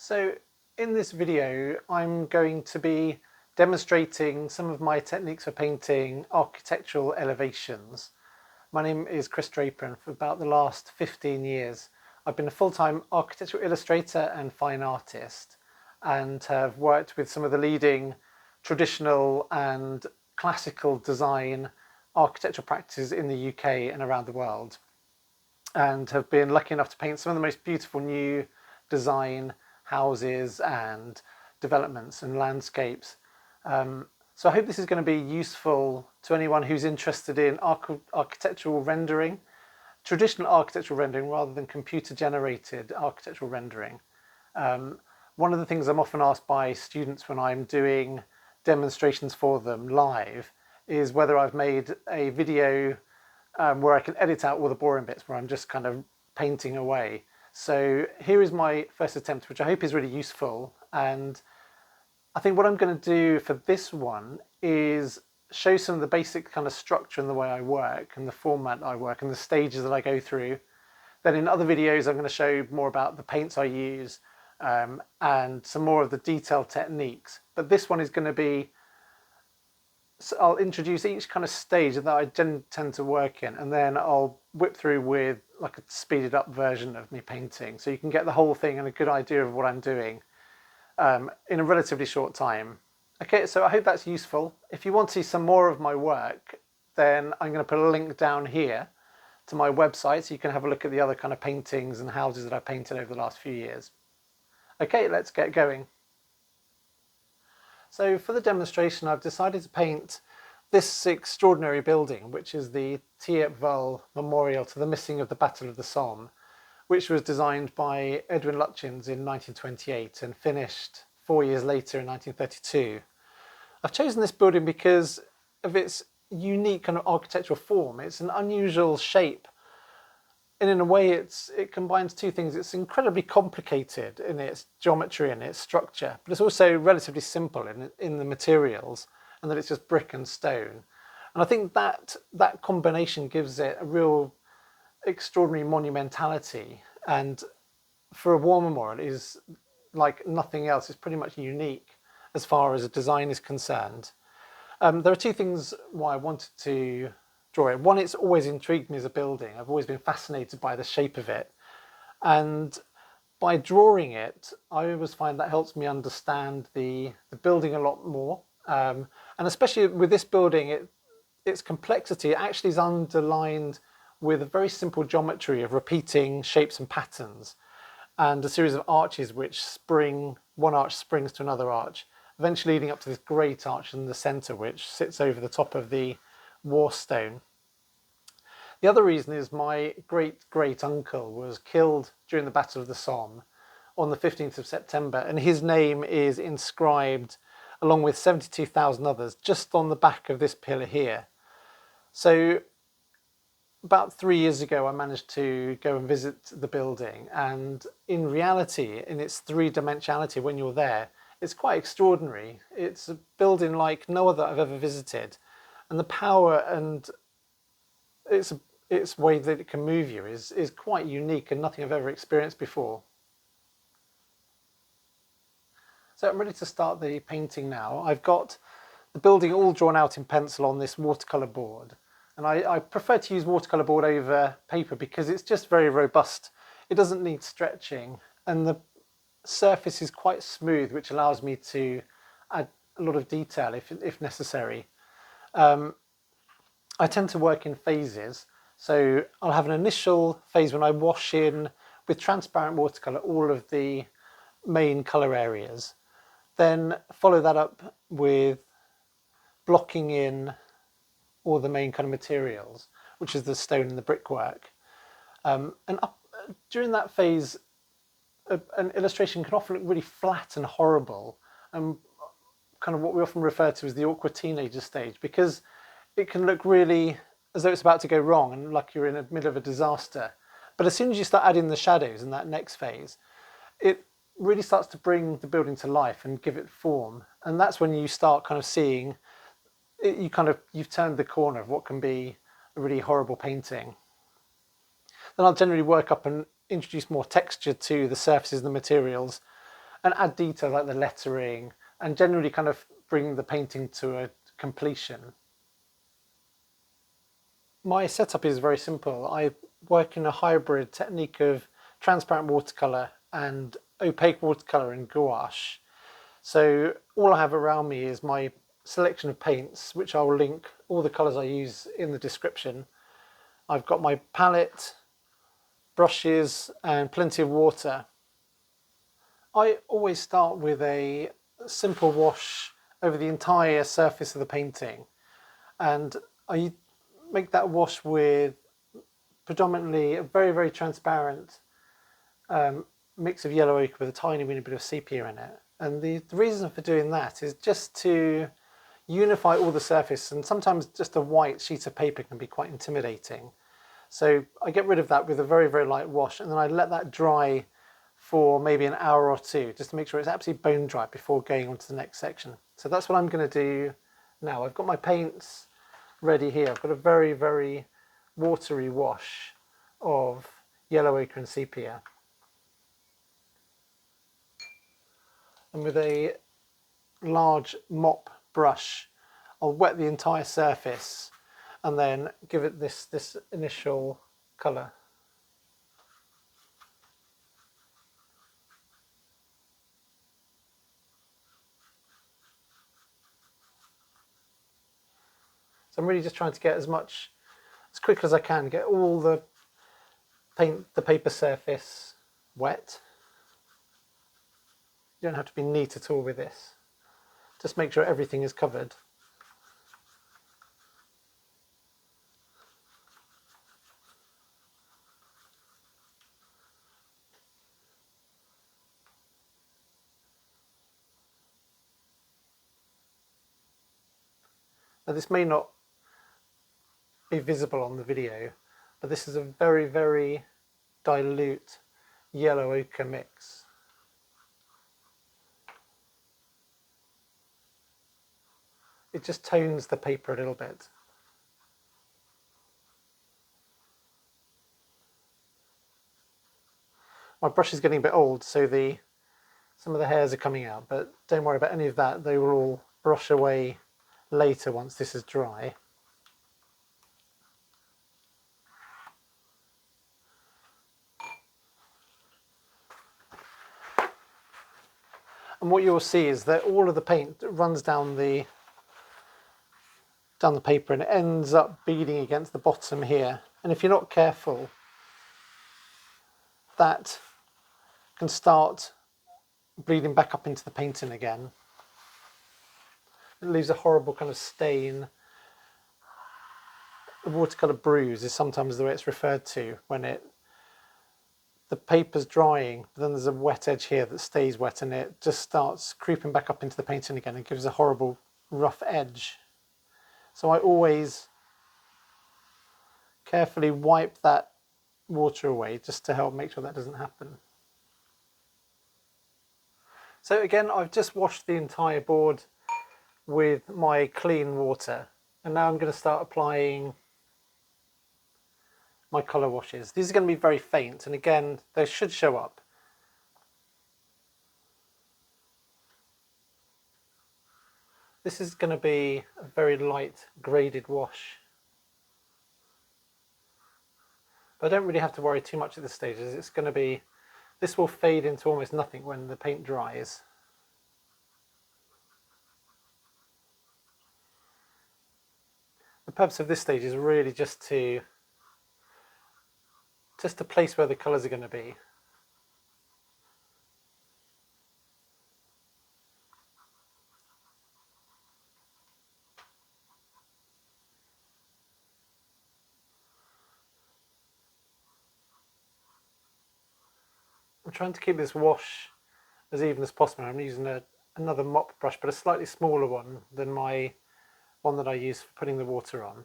So in this video I'm going to be demonstrating some of my techniques for painting architectural elevations. My name is Chris Draper, and for about the last 15 years I've been a full-time architectural illustrator and fine artist, and have worked with some of the leading traditional and classical design architectural practices in the UK and around the world, and have been lucky enough to paint some of the most beautiful new design houses and developments and landscapes. So I hope this is going to be useful to anyone who's interested in architectural rendering, traditional architectural rendering rather than computer generated architectural rendering. One of the things I'm often asked by students when I'm doing demonstrations for them live is whether I've made a video where I can edit out all the boring bits where I'm just kind of painting away. So here is my first attempt, which I hope is really useful. And I think what I'm going to do for this one is show some of the basic kind of structure and the way I work and the format I work and the stages that I go through. Then in other videos I'm going to show more about the paints I use and some more of the detailed techniques. But this one is going to be, so I'll introduce each kind of stage that I tend to work in, and then I'll whip through with like a speeded up version of me painting, so you can get the whole thing and a good idea of what I'm doing in a relatively short time. Okay, so I hope that's useful. If you want to see some more of my work, then I'm going to put a link down here to my website so you can have a look at the other kind of paintings and houses that I've painted over the last few years. Okay, let's get going. So for the demonstration I've decided to paint this extraordinary building, which is the Thiepval Memorial to the missing of the Battle of the Somme, which was designed by Edwin Lutyens in 1928 and finished 4 years later in 1932. I've chosen this building because of its unique kind of architectural form. It's an unusual shape, and in a way it combines two things. It's incredibly complicated in its geometry and its structure, but it's also relatively simple in the materials, and that it's just brick and stone. And I think that combination gives it a real extraordinary monumentality, and for a war memorial it is like nothing else. It's pretty much unique as far as a design is concerned. There are two things why I wanted to draw it. One, it's always intrigued me as a building. I've always been fascinated by the shape of it, and by drawing it I always find that helps me understand the building a lot more, and especially with this building, its complexity actually is underlined with a very simple geometry of repeating shapes and patterns, and a series of arches which spring, one arch springs to another arch, eventually leading up to this great arch in the centre which sits over the top of the war stone. The other reason is my great uncle was killed during the Battle of the Somme on the 15th of September, and his name is inscribed along with 72,000 others just on the back of this pillar here. So about 3 years ago I managed to go and visit the building, and in reality, in its three-dimensionality, when you're there, it's quite extraordinary. It's a building like no other I've ever visited, and the power and its way that it can move you is quite unique and nothing I've ever experienced before. So I'm ready to start the painting now. I've got the building all drawn out in pencil on this watercolour board, and I prefer to use watercolour board over paper because it's just very robust. It doesn't need stretching, and the surface is quite smooth, which allows me to add a lot of detail if necessary. I tend to work in phases, so I'll have an initial phase when I wash in with transparent watercolour all of the main colour areas, then follow that up with blocking in all the main kind of materials, which is the stone and the brickwork. During that phase, an illustration can often look really flat and horrible, and kind of what we often refer to as the awkward teenager stage, because it can look really as though it's about to go wrong and like you're in the middle of a disaster. But as soon as you start adding the shadows in that next phase, it really starts to bring the building to life and give it form. And that's when you start kind of seeing it, you've turned the corner of what can be a really horrible painting. Then I'll generally work up and introduce more texture to the surfaces and the materials, and add detail like the lettering and generally kind of bring the painting to a completion. My setup is very simple. I work in a hybrid technique of transparent watercolour and opaque watercolour in gouache. So all I have around me is my selection of paints, which I will link all the colours I use in the description. I've got my palette, brushes and plenty of water. I always start with a simple wash over the entire surface of the painting, and I make that wash with predominantly a very transparent mix of yellow ochre with a tiny bit of sepia in it. And the reason for doing that is just to unify all the surface, and sometimes just a white sheet of paper can be quite intimidating. So I get rid of that with a very light wash, and then I let that dry for maybe an hour or two just to make sure it's absolutely bone dry before going on to the next section. So that's what I'm going to do now. I've got my paints ready here. I've got a very watery wash of yellow ochre and sepia. And with a large mop brush, I'll wet the entire surface and then give it this initial colour. So I'm really just trying to get as quick as I can, get all the paper surface wet. You don't have to be neat at all with this. Just make sure everything is covered. Now this may not be visible on the video, but this is a very dilute yellow ochre mix. It just tones the paper a little bit. My brush is getting a bit old, so some of the hairs are coming out, but don't worry about any of that. They will all brush away later once this is dry. And what you'll see is that all of the paint runs down the paper and it ends up beading against the bottom here. And if you're not careful, that can start bleeding back up into the painting again. It leaves a horrible kind of stain. The watercolour bruise is sometimes the way it's referred to when the paper's drying, but then there's a wet edge here that stays wet and it just starts creeping back up into the painting again and gives a horrible rough edge. So I always carefully wipe that water away just to help make sure that doesn't happen. So again, I've just washed the entire board with my clean water, and now I'm going to start applying my colour washes. These are going to be very faint, and again, they should show up. This is going to be a very light graded wash. But I don't really have to worry too much at this stage, as this will fade into almost nothing when the paint dries. The purpose of this stage is really just to place where the colours are going to be. I'm trying to keep this wash as even as possible. I'm using another mop brush, but a slightly smaller one than my one that I use for putting the water on.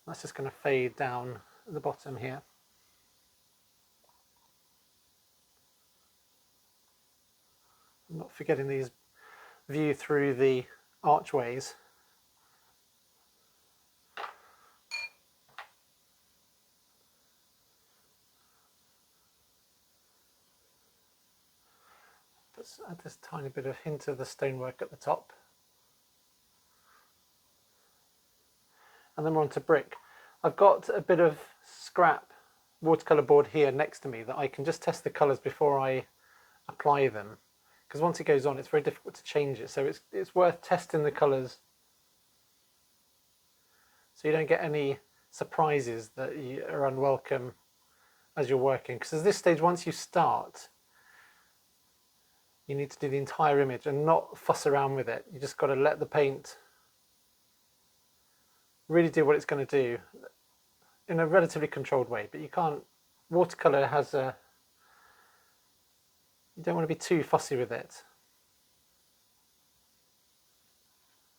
That's just going to fade down at the bottom here. I'm not forgetting these view through the archways. Let's add this tiny bit of hint of the stonework at the top. And then we're on to brick. I've got a bit of scrap watercolour board here next to me that I can just test the colours before I apply them. Because once it goes on, it's very difficult to change it. So it's worth testing the colours so you don't get any surprises that are unwelcome as you're working. Because at this stage, once you start, you need to do the entire image and not fuss around with it. You just got to let the paint really do what it's going to do in a relatively controlled way. But you can't, watercolour has a, you don't want to be too fussy with it.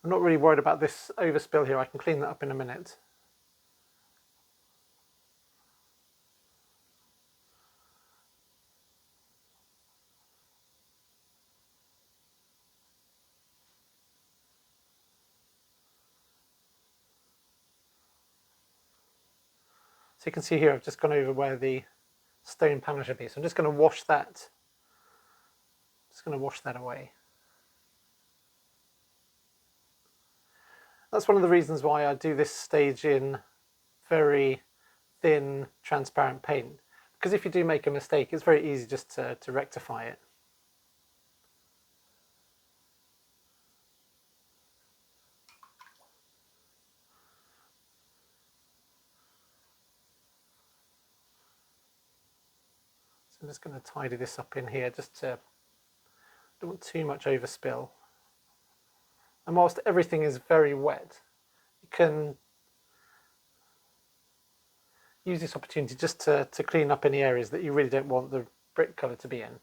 I'm not really worried about this overspill here. I can clean that up in a minute. So you can see here I've just gone over where the stone panel should be. So I'm just going to wash that. Just going to wash that away. That's one of the reasons why I do this stage in very thin, transparent paint. Because if you do make a mistake, it's very easy just to rectify it. I'm just going to tidy this up in here just to, don't want too much overspill. And whilst everything is very wet, you can use this opportunity just to clean up any areas that you really don't want the brick colour to be in.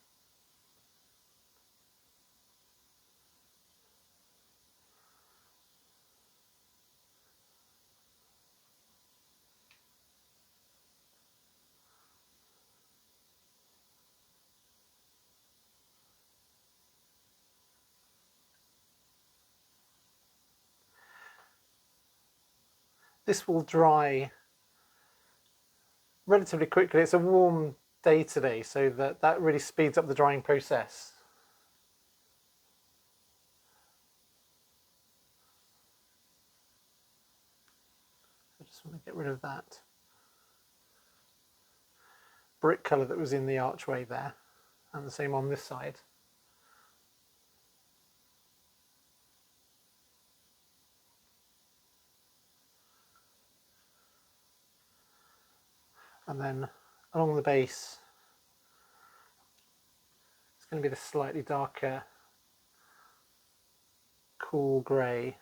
This will dry relatively quickly. It's a warm day today, so that really speeds up the drying process. I just want to get rid of that brick colour that was in the archway there, and the same on this side. And then along the base, it's going to be the slightly darker, cool grey.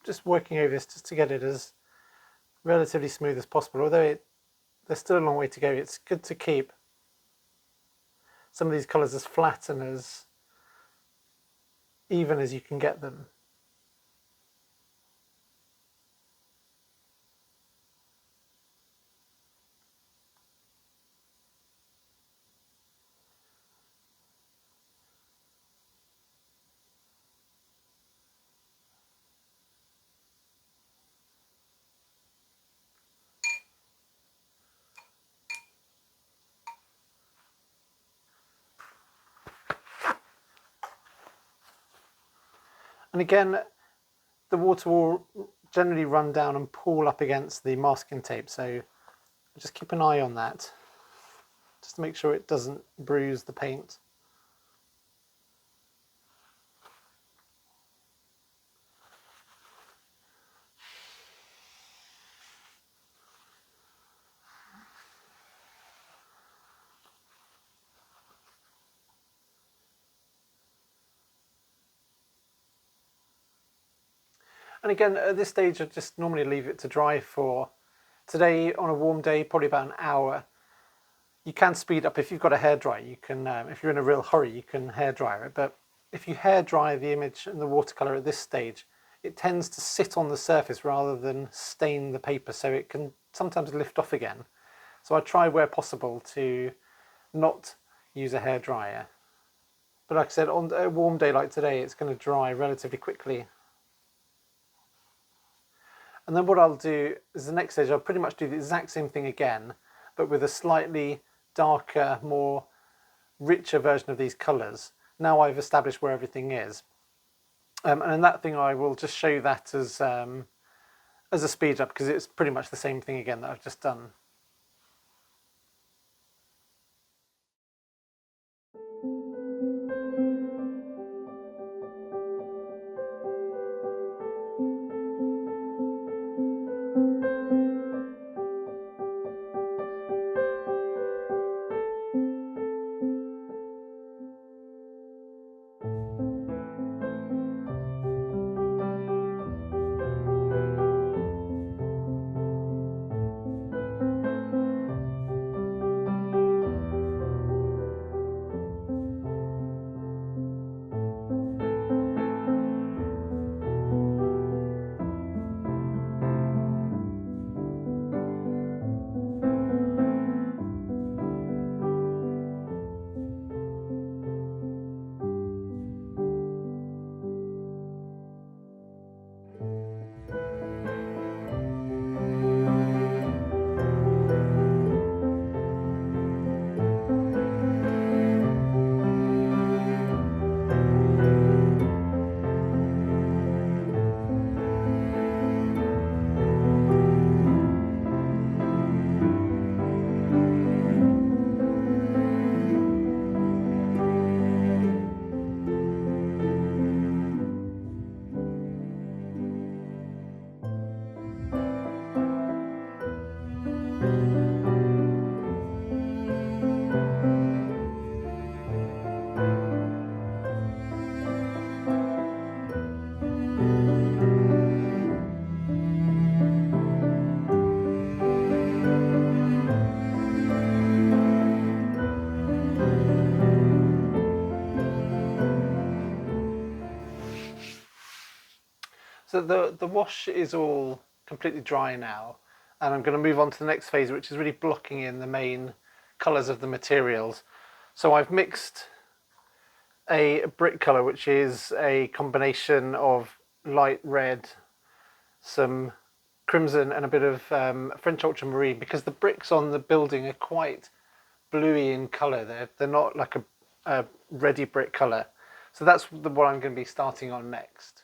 Just working over this just to get it as relatively smooth as possible. Although there's still a long way to go, it's good to keep some of these colours as flat and as even as you can get them. And again, the water will generally run down and pool up against the masking tape, so just keep an eye on that, just to make sure it doesn't bruise the paint. And again, at this stage I just normally leave it to dry for, today on a warm day, probably about an hour. You can speed up if you've got a hairdryer. You can, if you're in a real hurry, you can hairdryer it. But if you hairdry the image and the watercolour at this stage, it tends to sit on the surface rather than stain the paper, so it can sometimes lift off again. So I try where possible to not use a hairdryer. But like I said, on a warm day like today, it's going to dry relatively quickly. And then what I'll do is the next stage, I'll pretty much do the exact same thing again, but with a slightly darker, more richer version of these colours. Now I've established where everything is. And in that thing I will just show you that as a speed up, because it's pretty much the same thing again that I've just done. So the wash is all completely dry now, and I'm going to move on to the next phase, which is really blocking in the main colours of the materials. So I've mixed a brick colour, which is a combination of light red, some crimson and a bit of French ultramarine, because the bricks on the building are quite bluey in colour. They're not like a reddy brick colour. So that's what I'm going to be starting on next.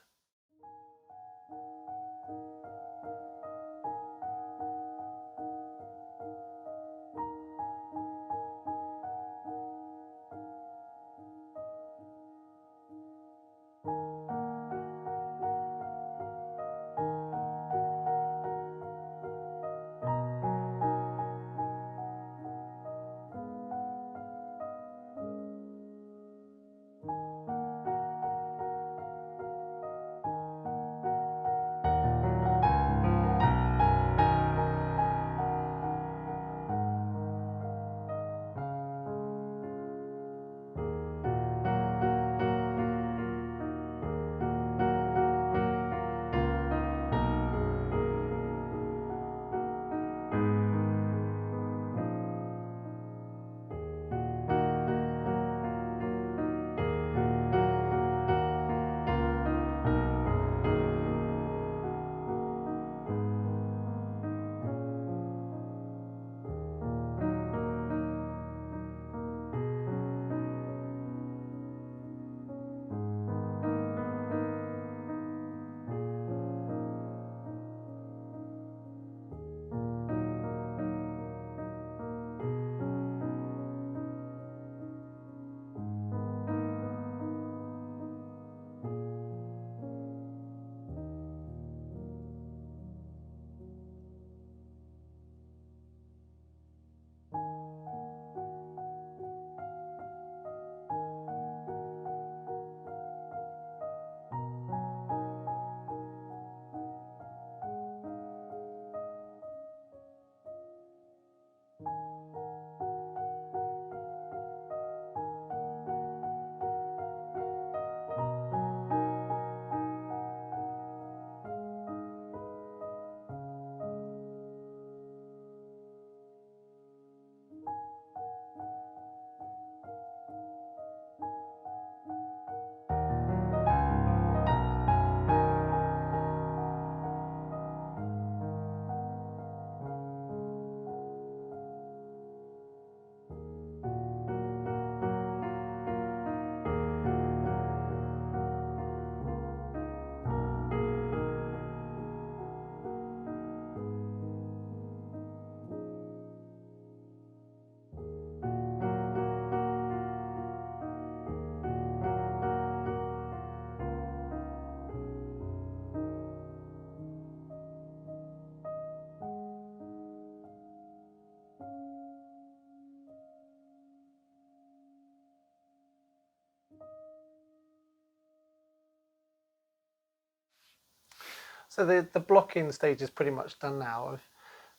So the blocking stage is pretty much done now. I've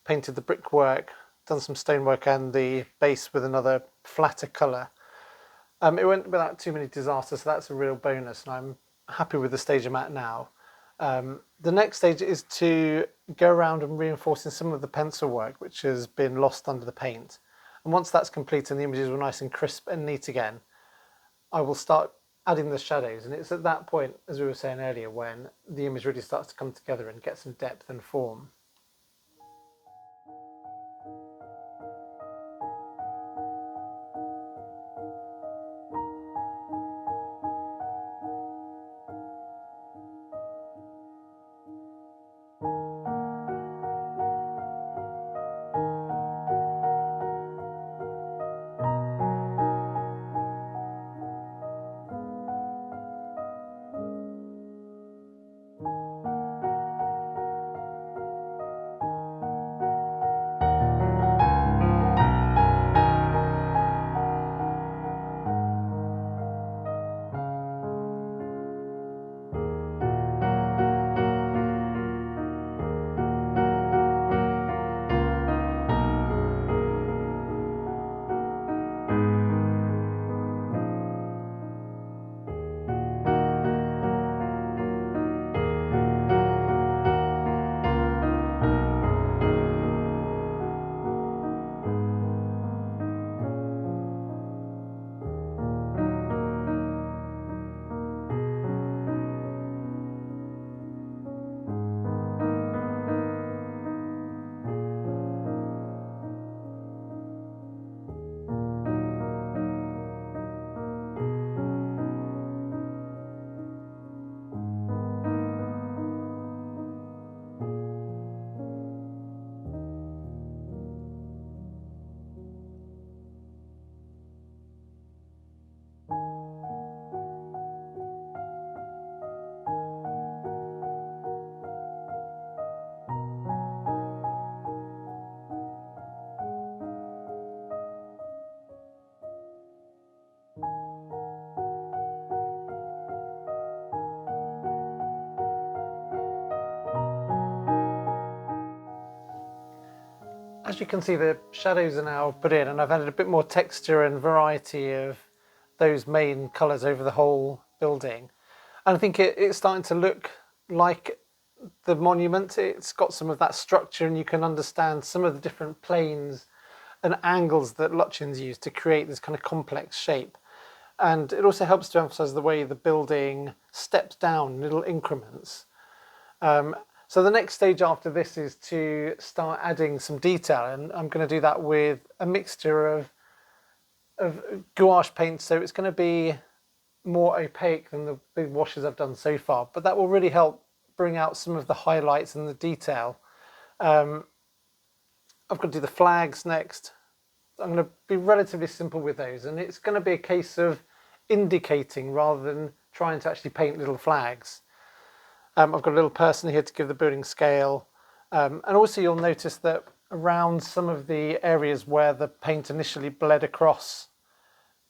painted the brickwork, done some stonework and the base with another flatter colour. It went without too many disasters, so that's a real bonus, and I'm happy with the stage I'm at now. The next stage is to go around and reinforcing some of the pencil work which has been lost under the paint. And once that's complete and the images were nice and crisp and neat again, I will start adding the shadows, and it's at that point, as we were saying earlier, when the image really starts to come together and get some depth and form. As you can see, the shadows are now put in, and I've added a bit more texture and variety of those main colours over the whole building. And I think it's starting to look like the monument. It's got some of that structure, and you can understand some of the different planes and angles that Lutyens used to create this kind of complex shape. And it also helps to emphasise the way the building steps down in little increments. So the next stage after this is to start adding some detail, and I'm going to do that with a mixture of gouache paint, so it's going to be more opaque than the big washes I've done so far, but that will really help bring out some of the highlights and the detail. I've got to do the flags next. I'm going to be relatively simple with those, and it's going to be a case of indicating rather than trying to actually paint little flags. I've got a little person here to give the building scale, and also you'll notice that around some of the areas where the paint initially bled across,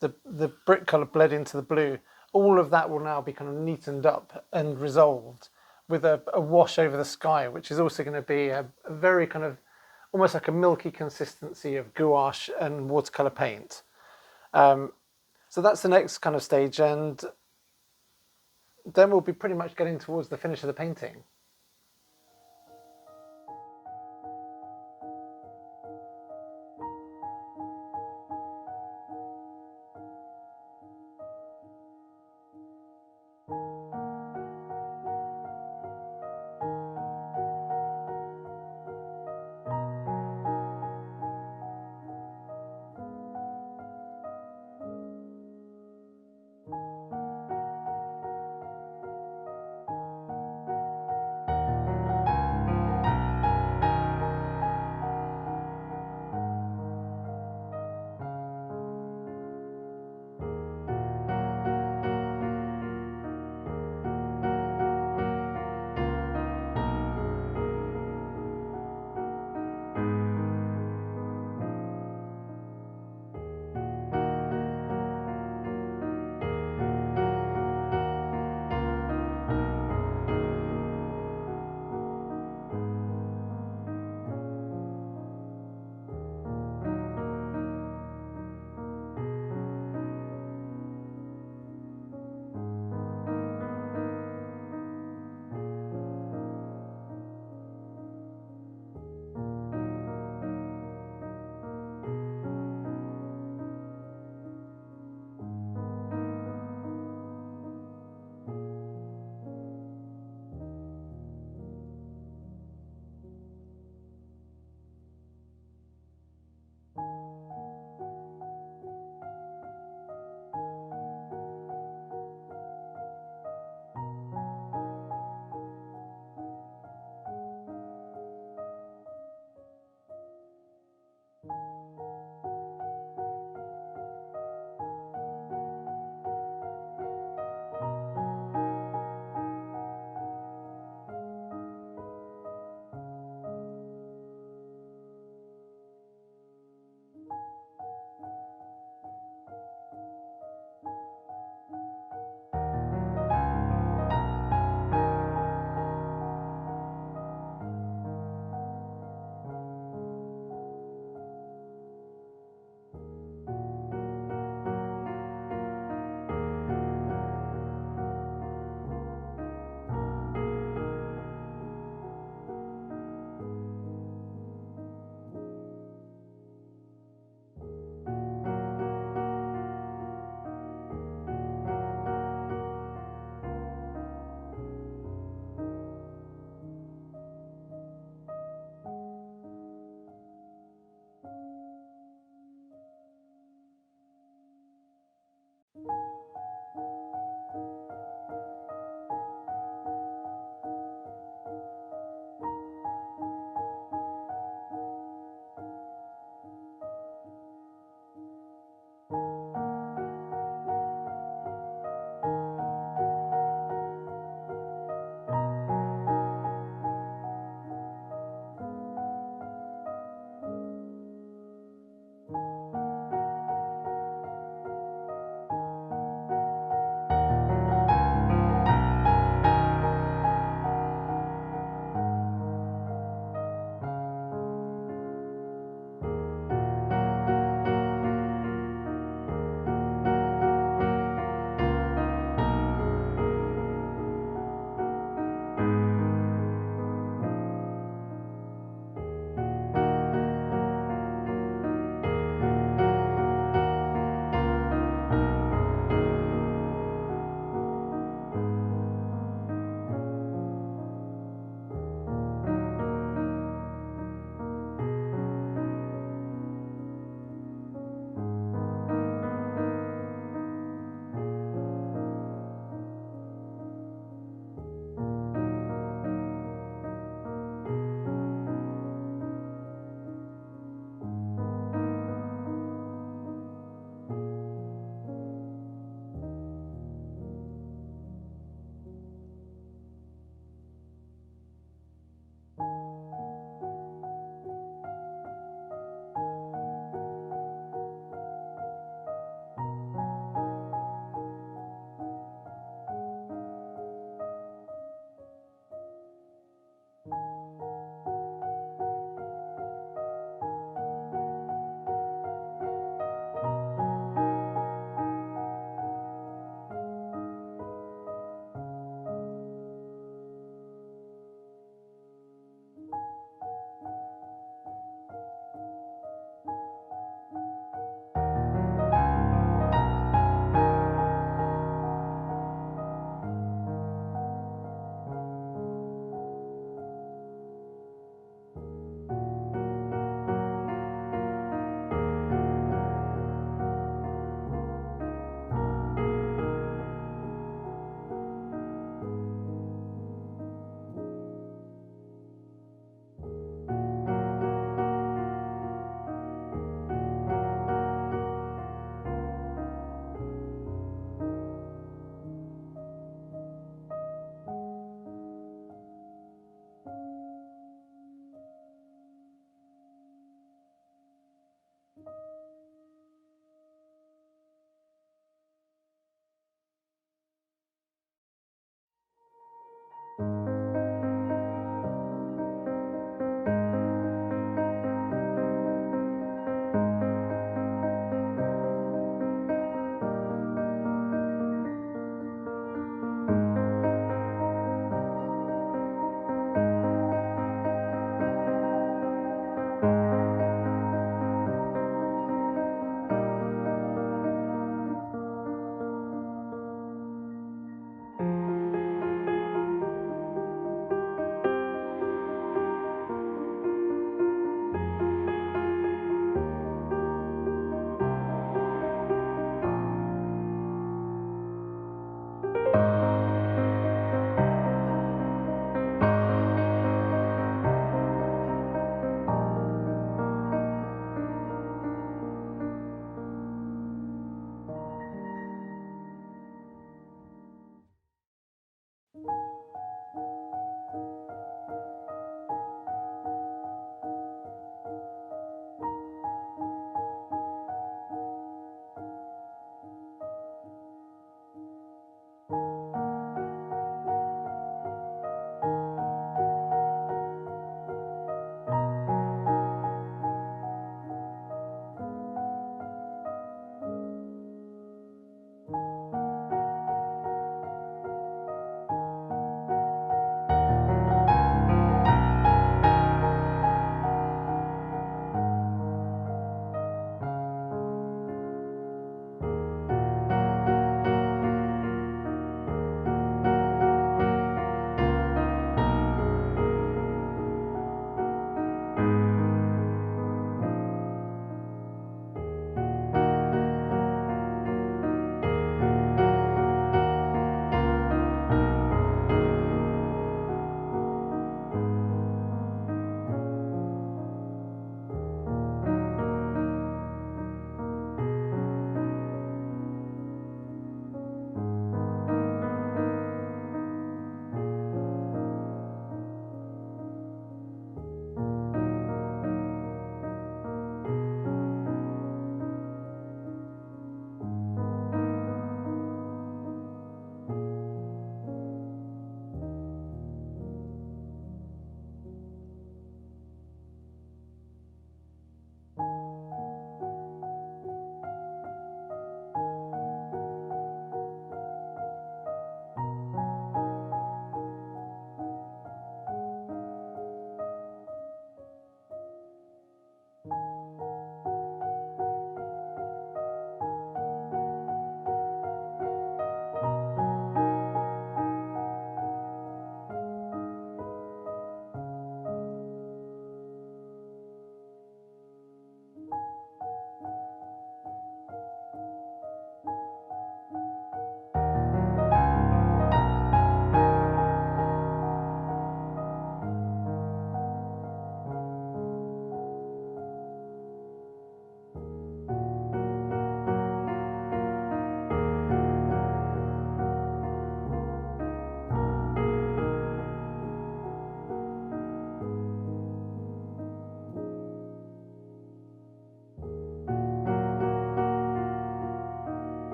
the brick colour bled into the blue, all of that will now be kind of neatened up and resolved with a wash over the sky, which is also going to be a very kind of almost like a milky consistency of gouache and watercolour paint. So that's the next kind of stage, and then we'll be pretty much getting towards the finish of the painting.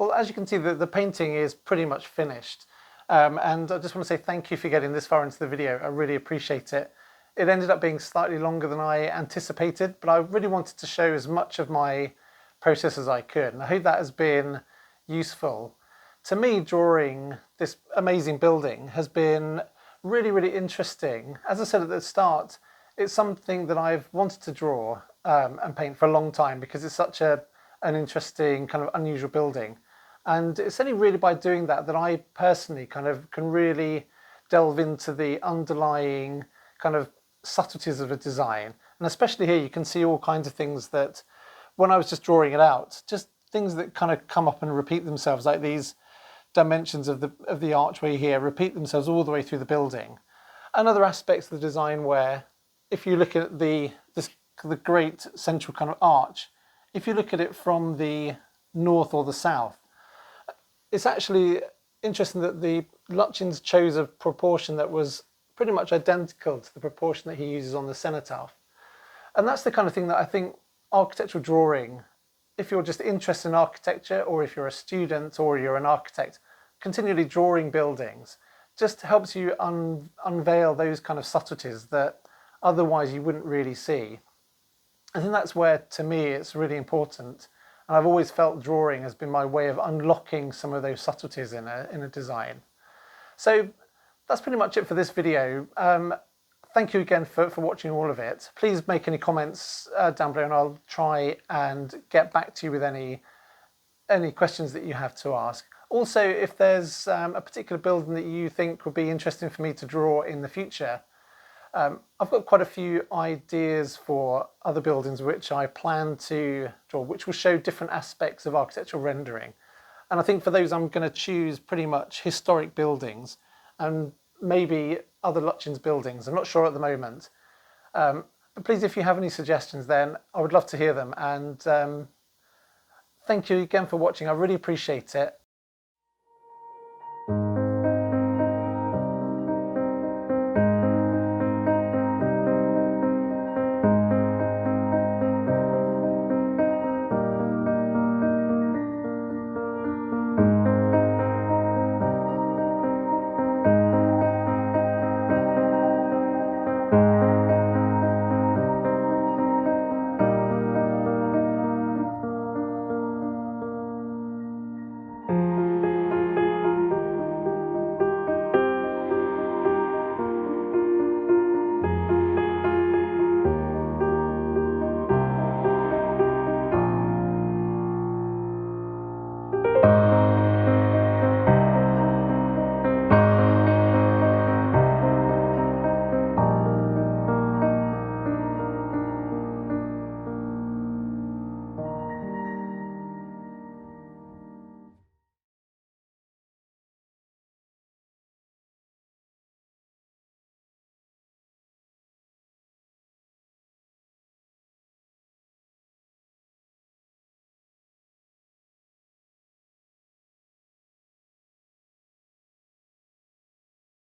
Well, as you can see, the painting is pretty much finished. And I just want to say thank you for getting this far into the video. I really appreciate it. It ended up being slightly longer than I anticipated, but I really wanted to show as much of my process as I could. And I hope that has been useful. To me, drawing this amazing building has been really, really interesting. As I said at the start, it's something that I've wanted to draw and paint for a long time because it's such an interesting, kind of unusual building. And it's only really by doing that that I personally kind of can really delve into the underlying kind of subtleties of a design. And especially here, you can see all kinds of things that when I was just drawing it out, just things that kind of come up and repeat themselves, like these dimensions of the archway here repeat themselves all the way through the building. And other aspects of the design where, if you look at the great central kind of arch, if you look at it from the north or the south, it's actually interesting that the Lutyens chose a proportion that was pretty much identical to the proportion that he uses on the cenotaph. And that's the kind of thing that I think architectural drawing, if you're just interested in architecture, or if you're a student or you're an architect, continually drawing buildings just helps you unveil those kind of subtleties that otherwise you wouldn't really see. I think that's where, to me, it's really important. And I've always felt drawing has been my way of unlocking some of those subtleties in a design. So that's pretty much it for this video. Thank you again for watching all of it. Please make any comments down below and I'll try and get back to you with any questions that you have to ask. Also, if there's a particular building that you think would be interesting for me to draw in the future, I've got quite a few ideas for other buildings which I plan to draw, which will show different aspects of architectural rendering. And I think for those I'm going to choose pretty much historic buildings and maybe other Lutyens buildings. I'm not sure at the moment. But please, if you have any suggestions, then I would love to hear them. And thank you again for watching. I really appreciate it.